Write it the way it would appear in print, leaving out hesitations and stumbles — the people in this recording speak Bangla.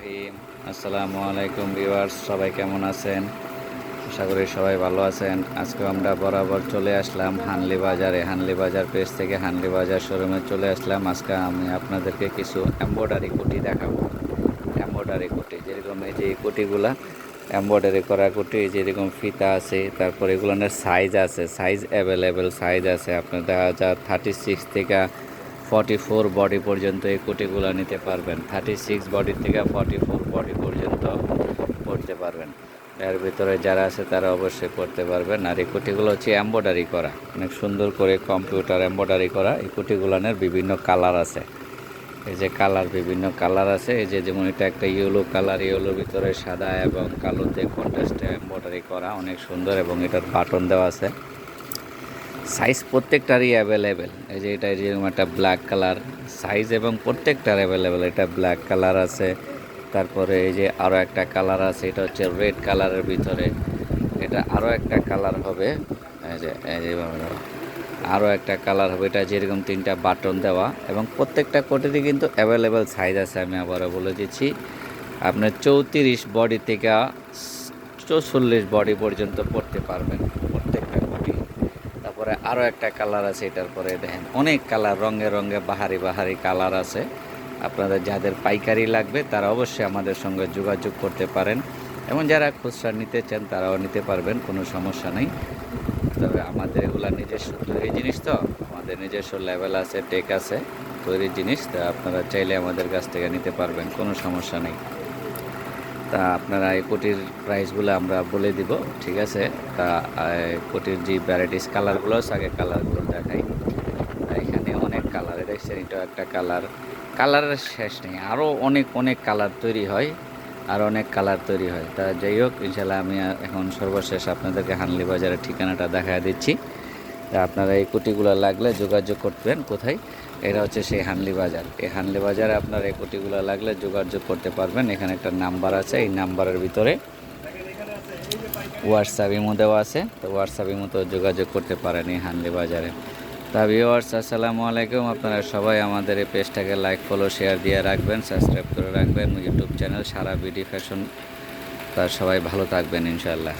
রহিম। আসসালামু আলাইকুম ভিউয়ার্স, সবাই কেমন আছেন? আশা করি সবাই ভালো আছেন। আজকে আমরা বরাবর চলে আসলাম হানলি বাজারে। হানলি বাজার পেজ থেকে হানলি বাজার শোরুমে চলে আসলাম। আজকে আমি আপনাদেরকে কিছু এমব্রয়ডারি কুটি দেখাবো। এমব্রয়ডারি কুটি যেরকম এই যে এই কুটিগুলা এমব্রয়ডারি করা কুটি, যেরকম ফিতা আছে, তারপর এগুলোর সাইজ আছে, সাইজ অ্যাভেলেবেল সাইজ আছে। আপনার দেখা যায় 36 থেকে 44 বডি পর্যন্ত এই কুটিগুলো নিতে পারবেন। 36 বডি থেকে 44 বডি পর্যন্ত পড়তে পারবেন। এর ভিতরে যারা আছে তারা অবশ্যই পড়তে পারবেন। আর এই কুটিগুলো হচ্ছে এমব্রয়ডারি করা, অনেক সুন্দর করে কম্পিউটার এমব্রয়ডারি করা। এই কুটিগুলোর বিভিন্ন কালার আছে। এই যে কালার, বিভিন্ন কালার আছে। এই যে যেমন এটা একটা ইয়েলো কালার, ইয়েলোর ভিতরে সাদা এবং কালোতে কন্ট্রাস্টে এমব্রয়ডারি করা, অনেক সুন্দর। এবং এটার বাটন দেওয়া আছে। সাইজ প্রত্যেকটারই অ্যাভেলেবেল। এই যে এটা যেরকম একটা ব্ল্যাক কালার, সাইজ এবং প্রত্যেকটার অ্যাভেলেবেল। এটা ব্ল্যাক কালার আছে, তারপরে এই যে আরও একটা কালার আছে, এটা হচ্ছে রেড কালারের ভিতরে। এটা আরও একটা কালার হবে, এই যে আরও একটা কালার হবে। এটা যেরকম 3টা বাটন দেওয়া, এবং প্রত্যেকটা কোটিতে কিন্তু অ্যাভেলেবেল সাইজ আছে। আমি আবারও বলে দিচ্ছি, আপনার 34 বডি থেকে 44 বডি পর্যন্ত পড়তে পারবেন প্রত্যেকটা কোটি। তারপরে আরও একটা কালার আছে, এটার পরে দেখেন অনেক কালার, রঙে রঙে বাহারি বাহারি কালার আছে। আপনাদের যাদের পাইকারি লাগবে তারা অবশ্যই আমাদের সঙ্গে যোগাযোগ করতে পারেন, এবং যারা খুচরা নিতে চান তারাও নিতে পারবেন, কোনো সমস্যা নেই। তবে আমাদের এগুলা নিজস্ব তৈরি জিনিস, তো আমাদের নিজস্ব লেভেল আছে, টেক আছে, তৈরি জিনিস। তা আপনারা চাইলে আমাদের কাছ থেকে নিতে পারবেন, কোনো সমস্যা নেই। তা আপনারা এই কোটির প্রাইসগুলো আমরা বলে দিব, ঠিক আছে? তা কোটির যে ভ্যারাইটিস কালারগুলো আছে, আগে কালারগুলো দেখাই। এখানে অনেক কালার, দেখছেন এটা একটা কালার, কালারের শেষ নেই। আরও অনেক অনেক কালার তৈরি হয়, আর অনেক কালার তৈরি হয়। তা যাই হোক, ইনশাল্লাহ আমি এখন সর্বশেষ আপনাদেরকে হানলি বাজারের ঠিকানাটা দেখা দিচ্ছি। তা আপনারা এই কুটিগুলো লাগলে যোগাযোগ করবেন। কোথায়? এটা হচ্ছে সেই হানলি বাজার। এই হানলি বাজারে আপনারা এই কুটিগুলো লাগলে যোগাযোগ করতে পারবেন। এখানে একটা নাম্বার আছে, এই নাম্বারের ভিতরে হোয়াটসঅ্যাপ ইমো দেওয়া আছে। তো হোয়াটসঅ্যাপ ইমোতেও যোগাযোগ করতে পারেন এই হানলি বাজারে। তা ভিউয়ার্স, আসসালামু আলাইকুম। আপনারা সবাই আমাদের এই পেজটাকে লাইক, ফলো, শেয়ার দিয়ে রাখবেন, সাবস্ক্রাইব করে রাখবেন ইউটিউব চ্যানেল সারা বিডি ফ্যাশন। তা সবাই ভালো থাকবেন ইনশাআল্লাহ।